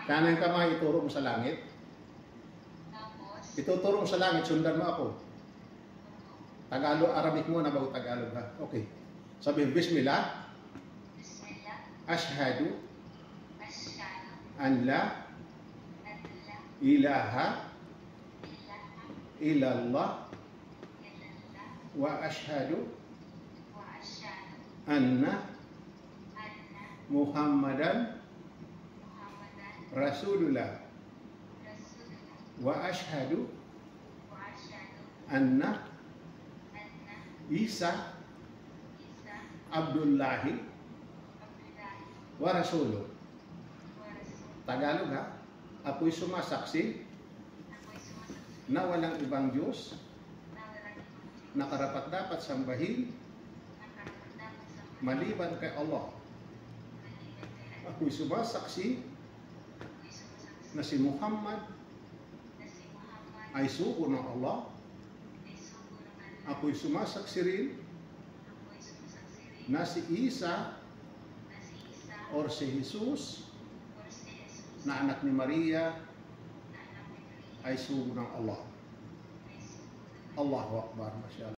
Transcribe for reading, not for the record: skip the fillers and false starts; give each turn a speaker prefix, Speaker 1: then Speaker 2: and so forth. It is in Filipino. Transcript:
Speaker 1: Kanang kamay, ituro mo sa langit. Ituturo mo sa langit, sundan mo ako. Tagalog, Arabic muna bago Tagalog ha. Okay. Sabihin, Bismillah. Ashhadu an la ilaha illallah wa ashhadu anna Muhammadan Rasulullah wa ashhadu anna Isa Abdullahi wa Rasuluh. Tagalog ha. Ako'y sumasaksi na walang ibang Diyos na karapat-dapat sambahin maliban kay Allah. Ako'y sumasaksi na si Muhammad ay sugo ng Allah. Ako'y sumasaksi rin na si Isa or si Jesus na anak ni Maria ay sugo ng Allah. Allahu Akbar. Masyaallah.